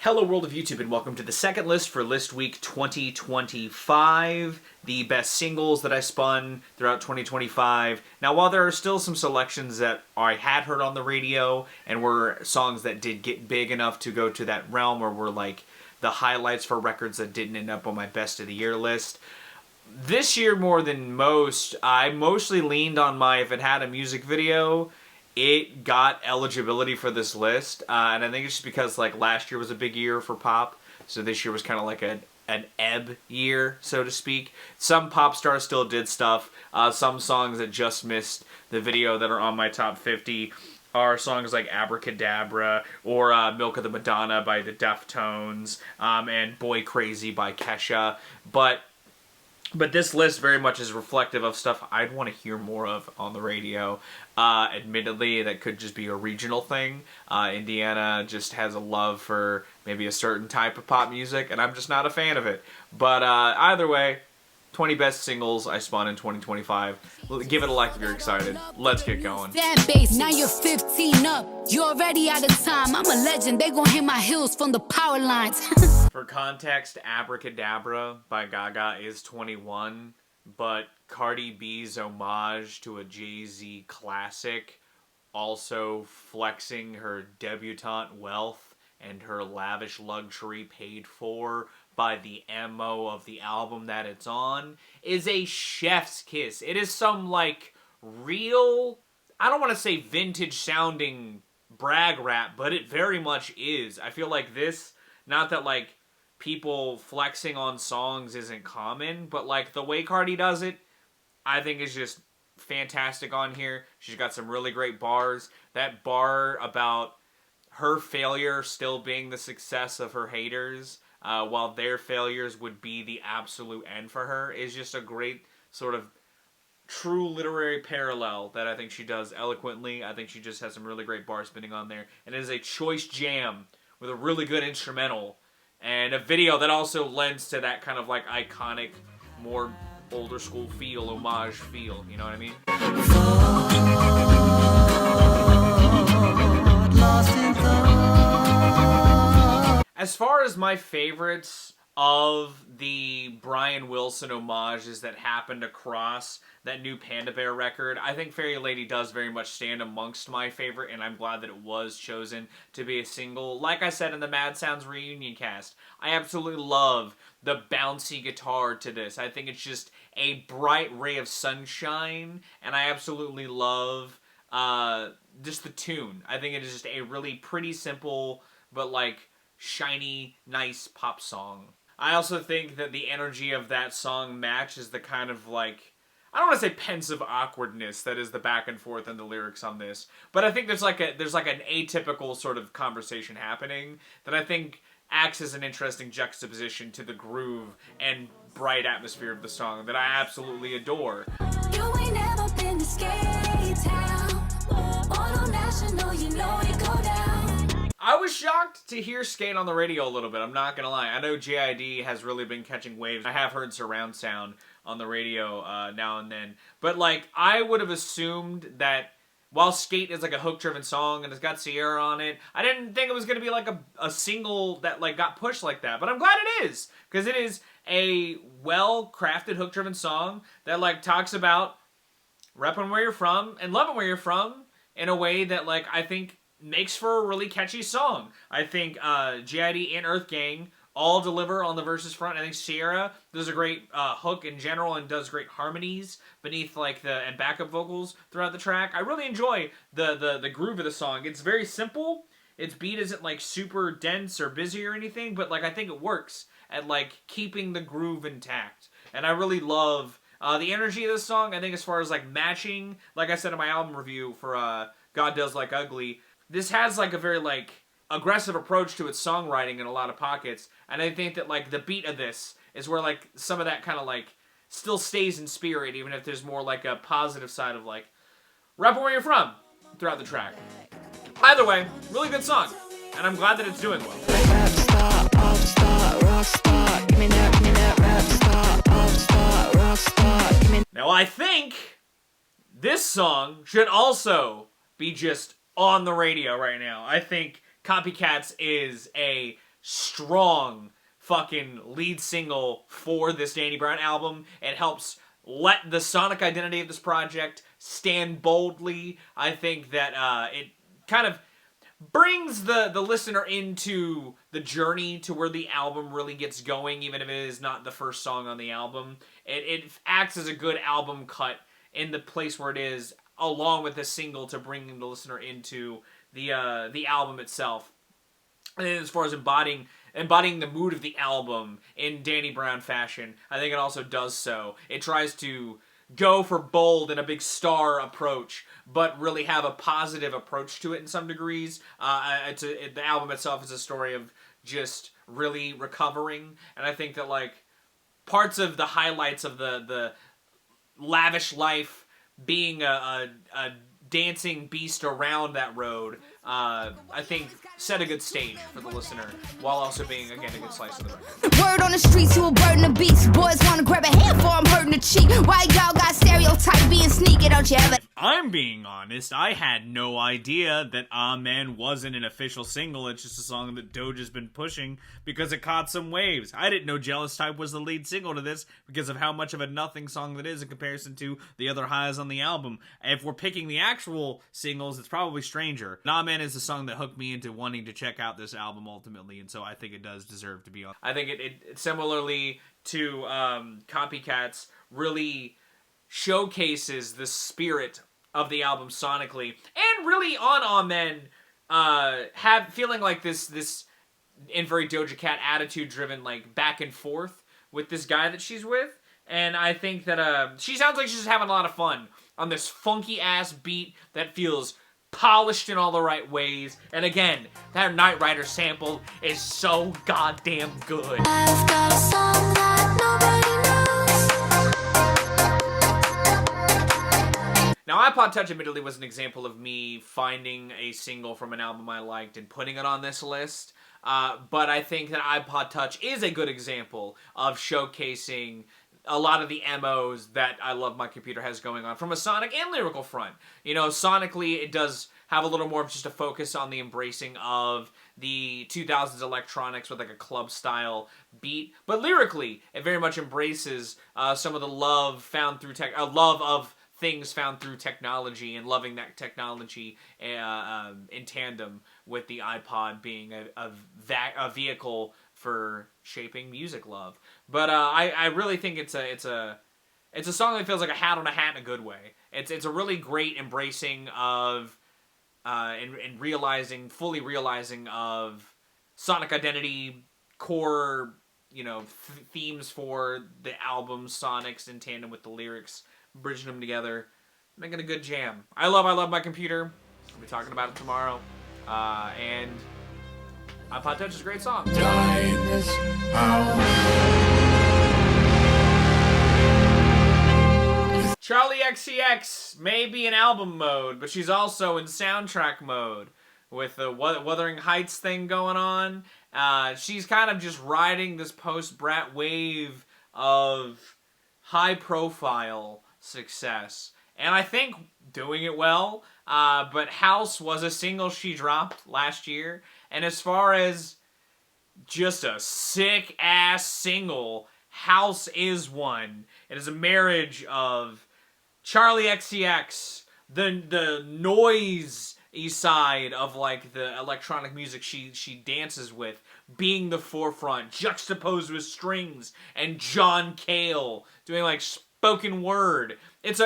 Hello world of YouTube and welcome to the second list for List Week 2025, the best singles that I spun throughout 2025. Now while there are still some selections that I had heard on the radio and were songs that did get big enough to go to that realm or were like the highlights for records that didn't end up on my best of the year list, this year more than most, I mostly leaned on my if it had a music video, it got eligibility for this list, and I think it's just because like last year was a big year for pop, so this year was kind of like an ebb year, so to speak. Some pop stars still did stuff. Some songs that just missed the video that are on my top 50 are songs like Abracadabra or Milk of the Madonna by the Deftones and Boy Crazy by Kesha, but this list very much is reflective of stuff I'd want to hear more of on the radio. Admittedly, that could just be a regional thing. Indiana just has a love for maybe a certain type of pop music, and I'm just not a fan of it. But either way, 20 best singles I spun in 2025. Give it a like if you're excited. Let's get going. Now you're 15 up. You're already out of time. I'm a legend. They gon' hit my heels from the power lines. For context, Abracadabra by Gaga is 21, but Cardi B's homage to a Jay-Z classic, also flexing her debutante wealth and her lavish luxury paid for by the MO of the album that it's on, is a chef's kiss. It is some, like, real, I don't want to say vintage sounding brag rap, but it very much is. I feel like this, not that, like, people flexing on songs isn't common, but, like, the way Cardi does it, I think is just fantastic on here. She's got some really great bars. That bar about her failure still being the success of her haters, while their failures would be the absolute end for her, is just a great sort of true literary parallel that I think she does eloquently. I think she just has some really great bar spinning on there. And it is a choice jam with a really good instrumental and a video that also lends to that kind of like iconic, more older school feel, homage feel. You know what I mean? As far as my favorites of the Brian Wilson homages that happened across that new Panda Bear record, I think Fairy Lady does very much stand amongst my favorite, and I'm glad that it was chosen to be a single. Like I said in the Mad Sounds reunion cast, I absolutely love the bouncy guitar to this. I think it's just a bright ray of sunshine, and I absolutely love just the tune. I think it is just a really pretty simple, but like shiny, nice pop song. I also think that the energy of that song matches the kind of like, I don't want to say pensive awkwardness that is the back and forth in the lyrics on this, but I think there's like an atypical sort of conversation happening that I think acts as an interesting juxtaposition to the groove and bright atmosphere of the song that I absolutely adore. You ain't never been to Skate-Town. Auto National, you know it go down. I was shocked to hear Skate on the radio a little bit, I'm not gonna lie. I know JID has really been catching waves. I have heard surround sound on the radio now and then. But like, I would have assumed that while Skate is like a hook-driven song and it's got Sierra on it, I didn't think it was gonna be like a single that like got pushed like that. But I'm glad it is, because it is a well-crafted hook-driven song that like talks about repping where you're from and loving where you're from in a way that like I think makes for a really catchy song. I think JID and Earth Gang all deliver on the verses front. I think Sierra does a great hook in general and does great harmonies beneath like and backup vocals throughout the track. I really enjoy the groove of the song. It's very simple. Its beat isn't like super dense or busy or anything, but like I think it works at like keeping the groove intact. And I really love the energy of this song. I think as far as like matching, like I said in my album review for God Does Like Ugly, this has like a very like aggressive approach to its songwriting in a lot of pockets, and I think that like the beat of this is where like some of that kind of like still stays in spirit, even if there's more like a positive side of like repping where you're from throughout the track. Either way, really good song, and I'm glad that it's doing well. Now I think this song should also be just on the radio right now. I think Copycats is a strong fucking lead single for this Danny Brown album. It helps let the sonic identity of this project stand boldly. I think that it kind of brings the listener into the journey to where the album really gets going, even if it is not the first song on the album. It acts as a good album cut in the place where it is, along with the single, to bring the listener into the album itself. And as far as embodying the mood of the album in Danny Brown fashion, I think it also does so. It tries to go for bold and a big star approach, but really have a positive approach to it in some degrees. The album itself is a story of just really recovering, and I think that like parts of the highlights of the lavish life being a dancing beast around that road, I think set a good stage for the listener, while also being, again, a good slice of the record. Word on the streets, you a burden of beast. Boys wanna grab a handful, I'm hurting the cheek. Why y'all got stereotype being sneaky, don't you ever? I'm being honest, I had no idea that Amen wasn't an official single. It's just a song that Doja's been pushing because it caught some waves. I didn't know Jealous Type was the lead single to this because of how much of a nothing song that is in comparison to the other highs on the album. If we're picking the actual singles, it's probably Stranger. Amen is the song that hooked me into wanting to check out this album ultimately, and so I think it does deserve to be on. I think it similarly to Copycats, really showcases the spirit of the album sonically, and really on Amen, feeling like this in very Doja Cat attitude driven, like back and forth with this guy that she's with. And I think that she sounds like she's having a lot of fun on this funky ass beat that feels polished in all the right ways. And again, that Knight Rider sample is so goddamn good. I've got a song that nobody knows. Now, iPod Touch admittedly was an example of me finding a single from an album I liked and putting it on this list. But I think that iPod Touch is a good example of showcasing a lot of the MOs that I Love My Computer has going on from a sonic and lyrical front. You know, sonically, it does have a little more of just a focus on the embracing of the 2000s electronics with like a club-style beat. But lyrically, it very much embraces some of the love found through love of things found through technology, and loving that technology in tandem with the iPod being a vehicle for shaping music love. But I really think it's a song that feels like a hat on a hat in a good way. It's a really great embracing of and fully realizing of sonic identity, core, you know, themes for the album, sonics in tandem with the lyrics, bridging them together, making a good jam. I love My Computer. We'll be talking about it tomorrow. And iPod Touch is a great song. Charli XCX may be in album mode, but she's also in soundtrack mode with the Wuthering Heights thing going on. She's kind of just riding this post-Brat wave of high-profile success, and I think doing it well. But House was a single she dropped last year, and as far as just a sick-ass single, House is one. It is a marriage of Charli XCX, the noisy side of like the electronic music she dances with, being the forefront, juxtaposed with strings, and John Cale doing like spoken word. It's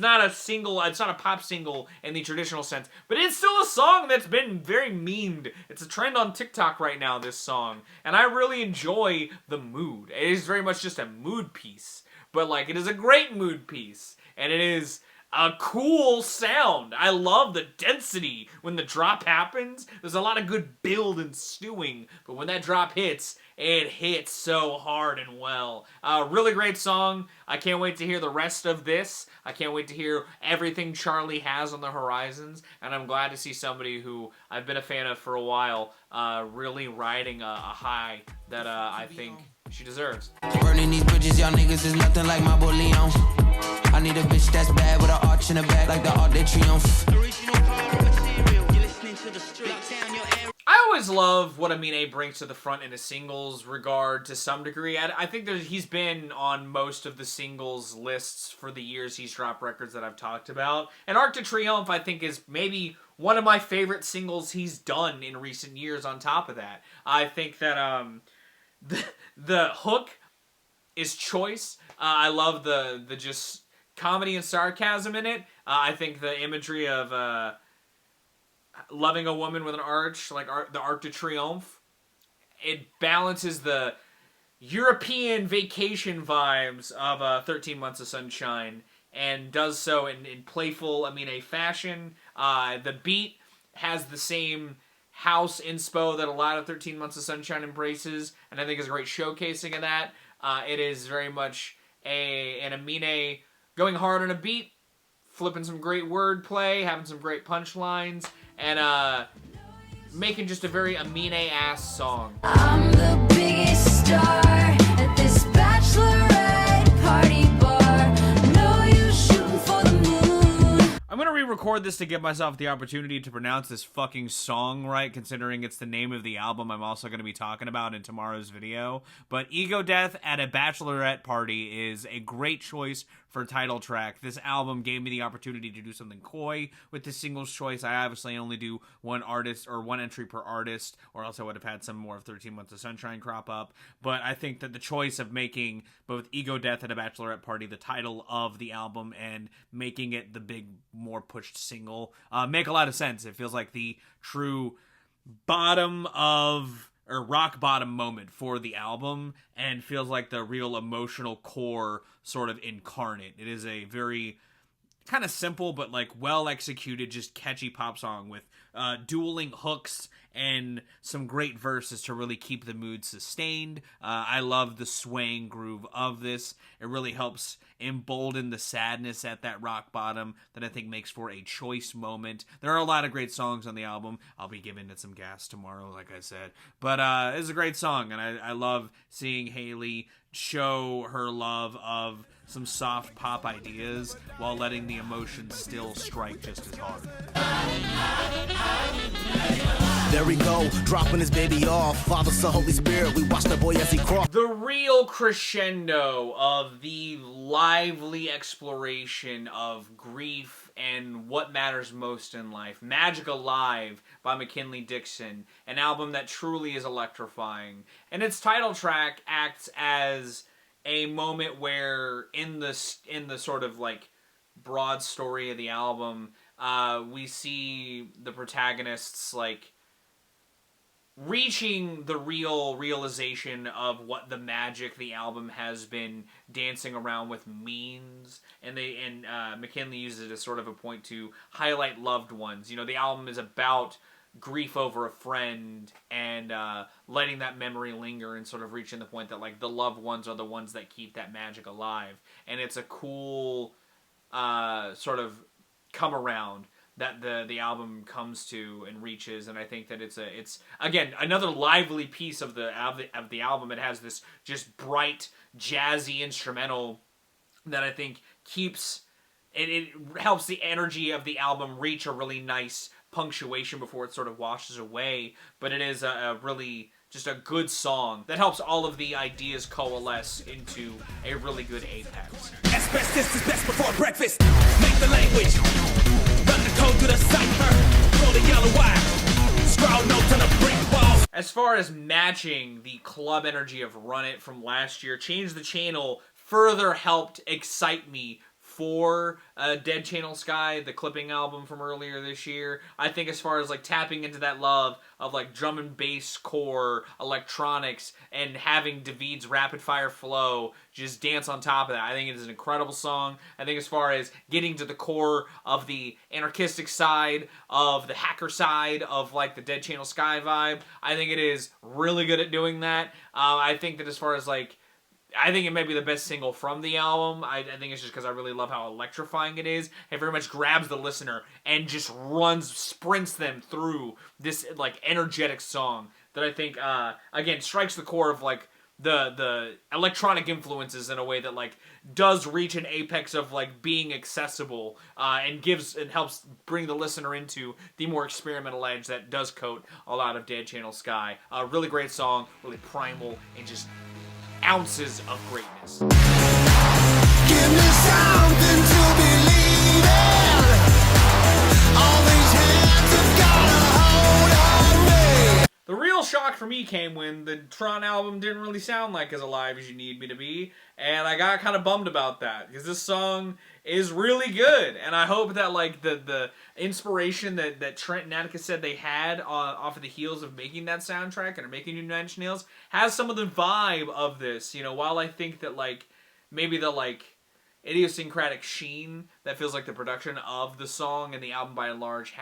not a single, it's not a pop single in the traditional sense, but it's still a song that's been very memed. It's a trend on TikTok right now, this song, and I really enjoy the mood. It is very much just a mood piece, but like it is a great mood piece, and it is a cool sound. I love the density when the drop happens. There's a lot of good build and stewing, but when that drop hits, it hits so hard and well. Really great song. I can't wait to hear the rest of this. I can't wait to hear everything Charli has on the horizons, and I'm glad to see somebody who I've been a fan of for a while really riding a high that I think she deserves. Burning these bridges, y'all niggas is nothing like my boy Leon. I need a bitch that's bad with an arch in the back like the Arc de Triomphe. I I always love what Amine brings to the front in a singles regard to some degree. I think that he's been on most of the singles lists for the years he's dropped records that I've talked about. And Arc de Triomphe, I think, is maybe one of my favorite singles he's done in recent years on top of that. I think that the hook is choice. I love the just comedy and sarcasm in it. I think the imagery of loving a woman with an arch, like the Arc de Triomphe, it balances the European vacation vibes of 13 Months of Sunshine and does so in playful Amine fashion. The beat has the same house inspo that a lot of 13 Months of Sunshine embraces, and I think is a great showcasing of that. It is very much an Amine going hard on a beat, flipping some great wordplay, having some great punchlines, and making just a very Amine-ass song. I'm the biggest star at this bachelorette party bar. Know you shooting for the moon. I'm gonna re-record this to give myself the opportunity to pronounce this fucking song right, considering it's the name of the album I'm also gonna be talking about in tomorrow's video. But Ego Death at a Bachelorette Party is a great choice for title track. This album gave me the opportunity to do something coy with the singles choice. I obviously only do one artist or one entry per artist, or else I would have had some more of 13 Months of Sunshine crop up. But I think that the choice of making both Ego Death at a Bachelorette Party the title of the album and making it the big, more pushed single make a lot of sense. It feels like the true bottom of, or rock bottom moment for the album, and feels like the real emotional core sort of incarnate. It is a very kind of simple but like well executed, just catchy pop song with dueling hooks and some great verses to really keep the mood sustained. I love the swaying groove of this. It really helps embolden the sadness at that rock bottom that I think makes for a choice moment. There are a lot of great songs on the album. I'll be giving it some gas tomorrow, like I said. But it's a great song, and I love seeing Haley show her love of some soft pop ideas while letting the emotions still strike just as hard. There we go, dropping his baby off. Father, Son, Holy Spirit, we watch the boy as he crawls. The real crescendo of the lively exploration of grief and what matters most in life. Magic Alive by McKinley Dixon, an album that truly is electrifying. And its title track acts as a moment where in the sort of like broad story of the album, we see the protagonists like reaching the realization of what the magic the album has been dancing around with means, and McKinley uses it as sort of a point to highlight loved ones. You know, the album is about grief over a friend and letting that memory linger and sort of reaching the point that like the loved ones are the ones that keep that magic alive. And it's a cool sort of come around that the album comes to and reaches, and I think that it's again another lively piece of the album. It has this just bright jazzy instrumental that I think keeps it helps the energy of the album reach a really nice punctuation before it sort of washes away. But it is a really just a good song that helps all of the ideas coalesce into a really good apex. Asbestos is best before breakfast. Make the language. Run the code to the cipher. Pull the yellow wire. Scrawl notes on the brick walls. As far as matching the club energy of Run It from last year, Change the Channel further helped excite me for Dead Channel Sky, the Clipping album from earlier this year. I think as far as like tapping into that love of like drum and bass core electronics and having David's rapid fire flow just dance on top of that, I think it is an incredible song. I think as far as getting to the core of the anarchistic side, of the hacker side of like the Dead Channel Sky vibe, I think it is really good at doing that. I think that as far as like I think it may be the best single from the album. I think it's just because I really love how electrifying it is. It very much grabs the listener and just sprints them through this like energetic song that I think, again, strikes the core of like the electronic influences in a way that like does reach an apex of like being accessible, and helps bring the listener into the more experimental edge that does coat a lot of Dead Channel Sky. Really great song, really primal, and just ounces of greatness. Give me something to believe in. All these hands have got a hold on me. The real shock for me came when the Tron album didn't really sound like As Alive As You Need Me To Be, and I got kind of bummed about that, because this song is really good, and I hope that like the inspiration that Trent and Atticus said they had off of the heels of making that soundtrack and making New Nine Inch Nails has some of the vibe of this, you know, while I think that like maybe the like idiosyncratic sheen that feels like the production of the song and the album by and large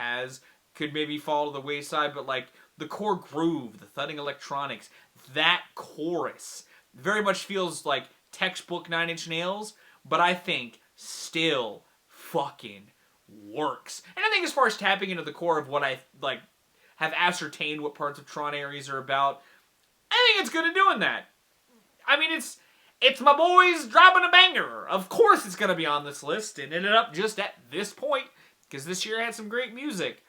could maybe fall to the wayside, but like the core groove, the thudding electronics, that chorus very much feels like textbook Nine Inch Nails, but I think still fucking works. And I think as far as tapping into the core of what I like have ascertained what parts of Tron Ares are about, I think it's good at doing that. I mean, it's my boys dropping a banger. Of course it's gonna be on this list, and ended up just at this point, because this year had some great music.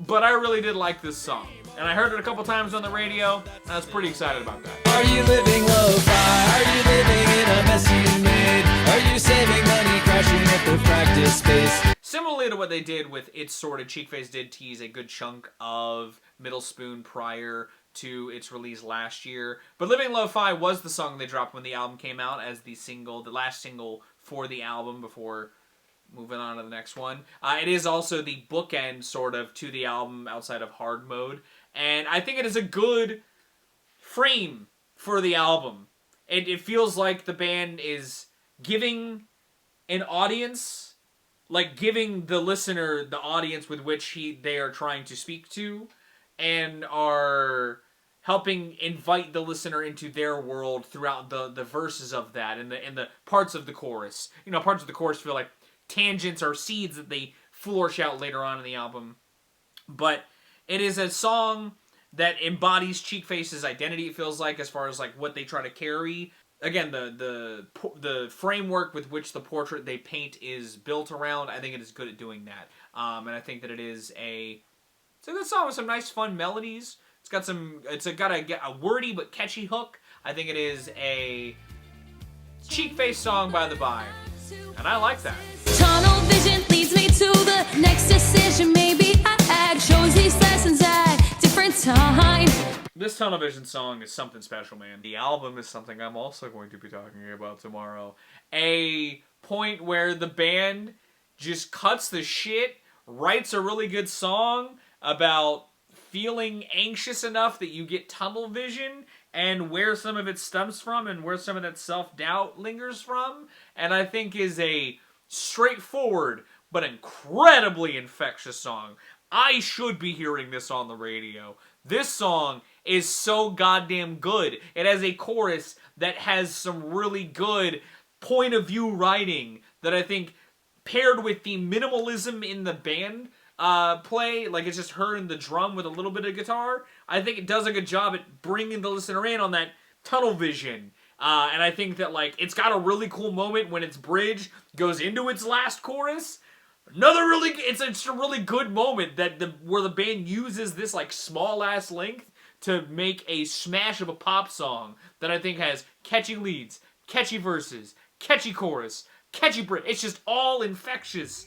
But I really did like this song, and I heard it a couple times on the radio, and I was pretty excited about that. Are you living lo-fi? Are you living in a mess you made? Are you saving money crashing at the practice space? Similarly to what they did with It's Sorted, Cheekface did tease a good chunk of Middle Spoon prior to its release last year. But Living Lo-Fi was the song they dropped when the album came out as the last single for the album before moving on to the next one. It is also the bookend, sort of, to the album outside of Hard Mode. And I think it is a good frame for the album. It feels like the band is giving an audience, like giving the listener the audience with which they are trying to speak to, and are helping invite the listener into their world throughout the verses of that and the parts of the chorus. You know, parts of the chorus feel like tangents or seeds that they flourish out later on in the album. But it is a song that embodies Cheekface's identity, it feels like, as far as like what they try to carry. Again, the framework with which the portrait they paint is built around, I think it is good at doing that. And I think that it's a good song with some nice fun melodies. It's got a wordy but catchy hook. I think it is a Cheekface song by The By, and I like that. Tunnel vision leads me to the next decision. Maybe I chose these lessons at different time. This Tunnel Vision song is something special, man. The album is something I'm also going to be talking about tomorrow. A point where the band just cuts the shit, writes a really good song about feeling anxious enough that you get tunnel vision, and where some of it stems from and where some of that self-doubt lingers from, and I think is a straightforward but incredibly infectious song. I should be hearing this on the radio. This song is so goddamn good. It has a chorus that has some really good point of view writing that I think, paired with the minimalism in the band play, like it's just her and the drum with a little bit of guitar, I think it does a good job at bringing the listener in on that tunnel vision. And I think that like it's got a really cool moment when its bridge goes into its last chorus. It's a really good moment where the band uses this like small ass length to make a smash of a pop song that I think has catchy leads, catchy verses, catchy chorus, catchy bridge. It's just all infectious,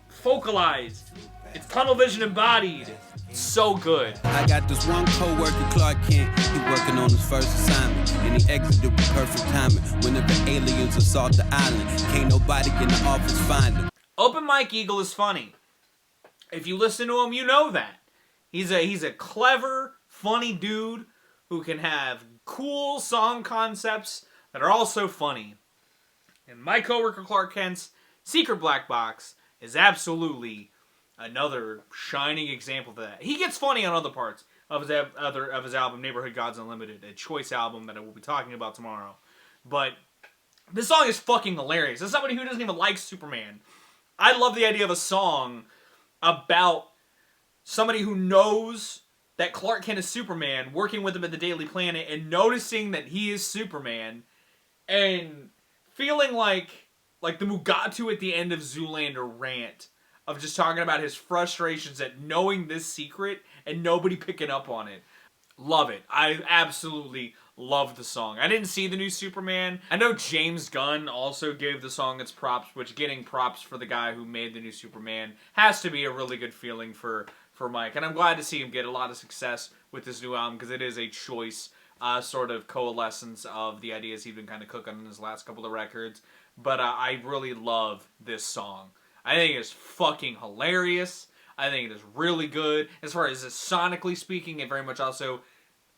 focalized. It's tunnel vision embodied. It's so good. I got this one co-worker, Clark Kent. He working on his first assignment, and he exited with perfect timing. Whenever aliens assault the island, can't nobody in the office find him. Open Mike Eagle is funny. If you listen to him, you know that. He's a clever, funny dude who can have cool song concepts that are also funny. And my coworker Clark Kent's Secret Black Box is absolutely another shining example of that. He gets funny on other parts of his album, Neighborhood Gods Unlimited, a choice album that I will be talking about tomorrow. But this song is fucking hilarious. As somebody who doesn't even like Superman, I love the idea of a song about somebody who knows that Clark Kent is Superman, working with him at the Daily Planet, and noticing that he is Superman, and feeling like the Mugatu at the end of Zoolander rant of just talking about his frustrations at knowing this secret and nobody picking up on it. Love it. I absolutely love the song. I didn't see the new Superman. I know James Gunn also gave the song its props, which getting props for the guy who made the new Superman has to be a really good feeling for Mike. And I'm glad to see him get a lot of success with this new album, because it is a choice sort of coalescence of the ideas he's been kind of cooking on his last couple of records. But I really love this song. I think it's fucking hilarious. I think it is really good. As far as sonically speaking, it very much also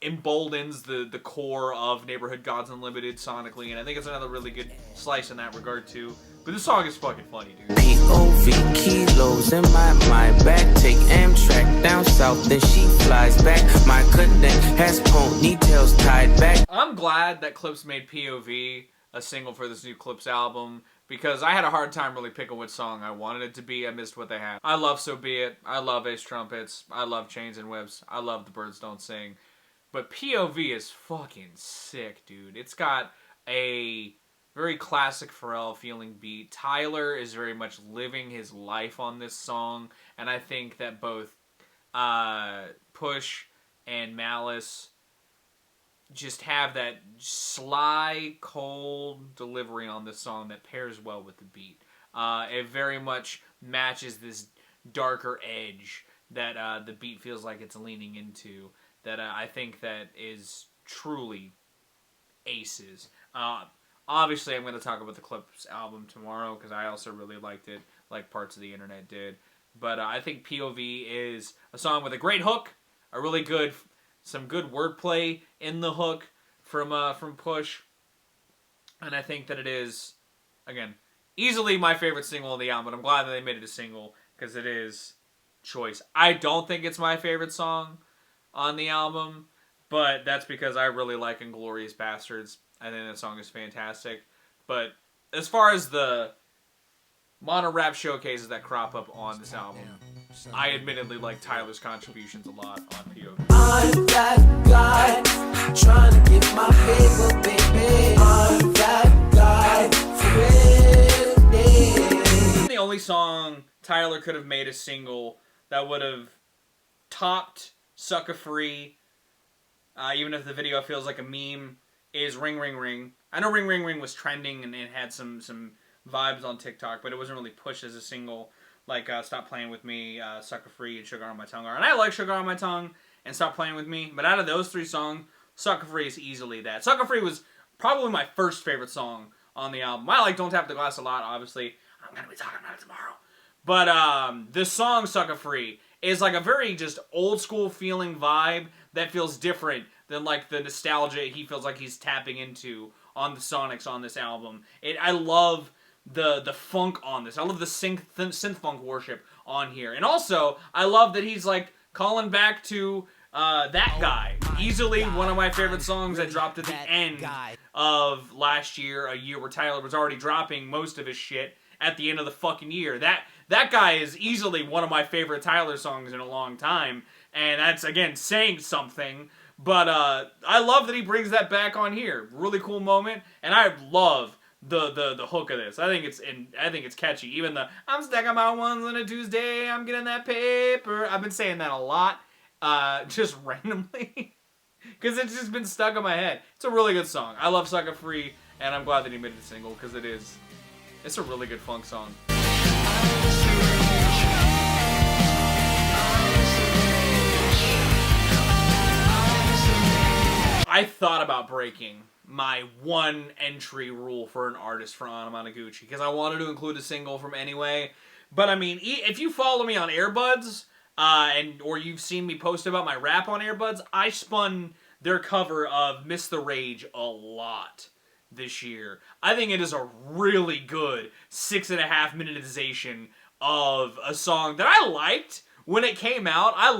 emboldens the core of Neighborhood Gods Unlimited sonically, and I think it's another really good slice in that regard too. But this song is fucking funny, dude. POV kilos in my back. Take Amtrak down south, then she flies back. My cousin has ponytails tied back. I'm glad that Clips made POV a single for this new Clips album, because I had a hard time really picking which song I wanted it to be. I missed what they had. I love So Be It. I love Ace Trumpets. I love Chains and Whips. I love The Birds Don't Sing. But POV is fucking sick, dude. It's got a very classic Pharrell feeling beat. Tyler is very much living his life on this song, and I think that both Push and Malice just have that sly, cold delivery on this song that pairs well with the beat. It very much matches this darker edge that the beat feels like it's leaning into, that I think that is truly aces. Obviously, I'm going to talk about the Clips album tomorrow, because I also really liked it, like parts of the internet did. But I think POV is a song with a great hook, a really good, some good wordplay in the hook from Push, and I think that it is, again, easily my favorite single on the album. But I'm glad that they made it a single, because it is choice. I don't think it's my favorite song on the album, but that's because I really like Inglourious Bastards. I think that song is fantastic. But as far as the mono rap showcases that crop up on this album, I admittedly like Tyler's contributions a lot on POV. I'm that guy trying to get my paper, baby. I'm that guy for real. The only song Tyler could have made a single that would have topped Sucker Free, even if the video feels like a meme, is Ring Ring Ring. I know Ring Ring Ring was trending and it had some vibes on TikTok, but it wasn't really pushed as a single like Stop Playing With Me, Sucker Free, and Sugar on My Tongue are. And I like Sugar on My Tongue and Stop Playing With Me, but out of those three songs, Sucker Free is easily that. Sucker Free was probably my first favorite song on the album. I like Don't Tap the Glass a lot, obviously. I'm going to be talking about it tomorrow. But this song, Sucker Free, is like a very just old school feeling vibe that feels different than like the nostalgia he feels like he's tapping into on the Sonics on this album. I love the funk on this. I love the synth funk worship on here. And also, I love that he's like calling back to That Guy. Easily one of my favorite songs that dropped at the end of last year, a year where Tyler was already dropping most of his shit at the end of the fucking year. That Guy is easily one of my favorite Tyler songs in a long time, and that's, again, saying something, but I love that he brings that back on here. Really cool moment, and I love the hook of this. I think it's catchy. Even the I'm stacking my ones on a Tuesday, I'm getting that paper. I've been saying that a lot, just randomly, because it's just been stuck in my head. It's a really good song. I love Sucker Free, and I'm glad that he made it a single, because it's a really good funk song. I thought about breaking my one entry rule for an artist for Anamanaguchi, because I wanted to include a single from Anyway. But I mean, if you follow me on Airbuds, or you've seen me post about my rap on Airbuds, I spun their cover of Miss the Rage a lot this year. I think it is a really good 6.5 minutization of a song that I liked when it came out. I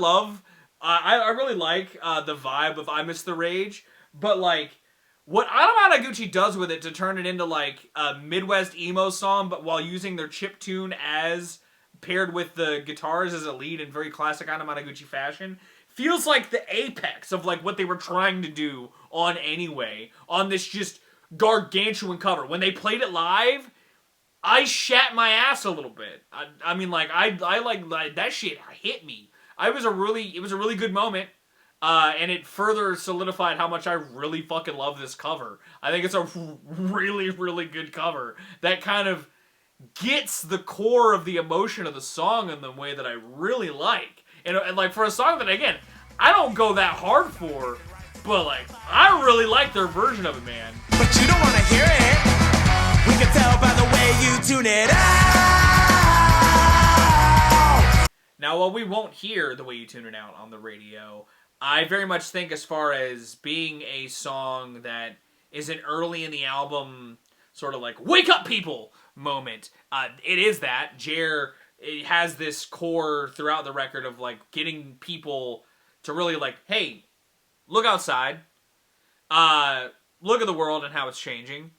really like the vibe of I Miss the Rage, but like what Anamanaguchi does with it to turn it into like a Midwest emo song, but while using their chiptune as paired with the guitars as a lead in very classic Anamanaguchi fashion, feels like the apex of like what they were trying to do on Anyway, on this just gargantuan cover. When they played it live, I shat my ass a little bit. I mean, like, I like that shit hit me. It was a really good moment. And it further solidified how much I really fucking love this cover. I think it's a really, really good cover that kind of gets the core of the emotion of the song in the way that I really like. And like, for a song that, again, I don't go that hard for, but like, I really like their version of it, man. But you don't wanna hear it. We can tell by the way you tune it out. Now, while we won't hear The Way You Tune It Out on the radio, I very much think, as far as being a song that is an early in the album sort of like wake up people moment, it is that. Jer has this core throughout the record of like getting people to really like, hey, look outside, look at the world and how it's changing,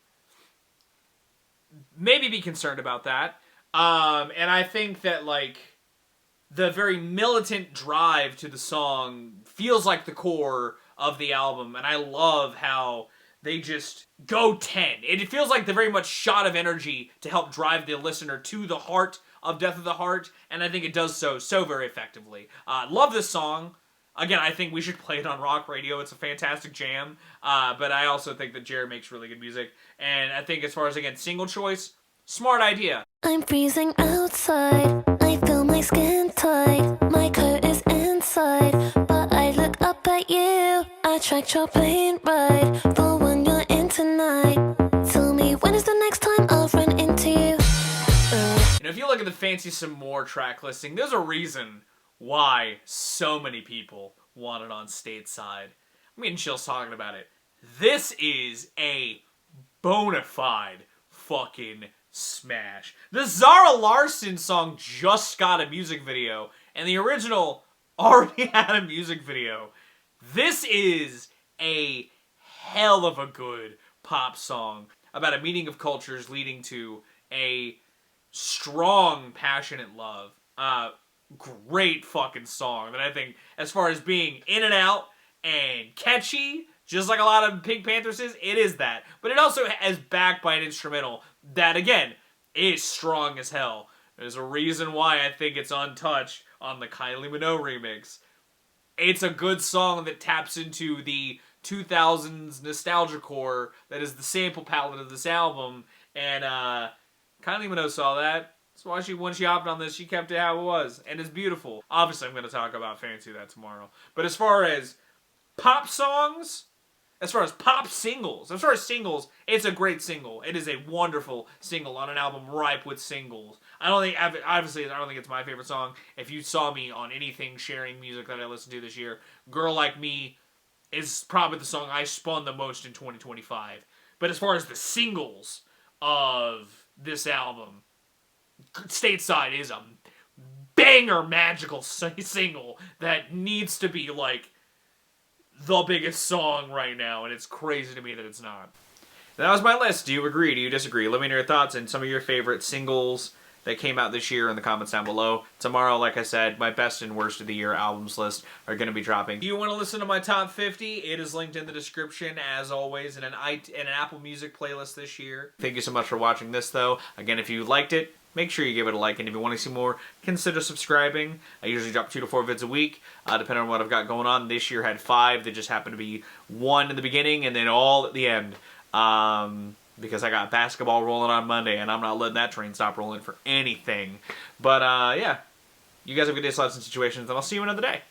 maybe be concerned about that. And I think that like the very militant drive to the song feels like the core of the album, and I love how they just go 10. It feels like the very much shot of energy to help drive the listener to the heart of Death of the Heart, and I think it does so very effectively. Love this song. Again, I think we should play it on rock radio. It's a fantastic jam, but I also think that Jared makes really good music, and I think as far as, again, single choice, smart idea. I'm freezing outside. I feel my skin tight. My coat is inside, but I look up at you. I tracked your plane ride for when you're in tonight. Tell me, when is the next time I'll run into you? You know, if you look at the Fancy Some More track listing, there's a reason why so many people want it on Stateside. I'm getting chills talking about it. This is a bona fide fucking smash. The Zara Larsson song just got a music video, and the original already had a music video. This is a hell of a good pop song about a meeting of cultures leading to a strong, passionate love. Great fucking song that I think, as far as being in and out and catchy, just like a lot of Pink Panthers is, it is that. But it also is backed by an instrumental that, again, is strong as hell. There's a reason why I think it's untouched on the Kylie Minogue remix. It's a good song that taps into the 2000s nostalgia core that is the sample palette of this album, and Kylie Minogue saw that. That's why when she hopped on this, she kept it how it was, and it's beautiful. Obviously, I'm going to talk about Fancy That tomorrow. But as far as pop songs, as far as pop singles, it's a great single. It is a wonderful single on an album ripe with singles. I don't think it's my favorite song. If you saw me on anything sharing music that I listened to this year, Girl Like Me is probably the song I spun the most in 2025. But as far as the singles of this album, Stateside is a banger magical single that needs to be like the biggest song right now, and it's crazy to me that it's not. That was my list. Do you agree? Do you disagree? Let me know your thoughts and some of your favorite singles that came out this year in the comments down below. Tomorrow, like I said, my best and worst of the year albums list are going to be dropping. Do you want to listen to my top 50? It is linked in the description, as always, in an Apple Music playlist this year. Thank you so much for watching this, though. Again, if you liked it, make sure you give it a like, and if you want to see more, consider subscribing. I usually drop 2 to 4 vids a week, depending on what I've got going on. This year had 5. They just happened to be 1 in the beginning and then all at the end. Because I got basketball rolling on Monday, and I'm not letting that train stop rolling for anything. But, yeah. You guys have a good day, lots of situations, and I'll see you another day.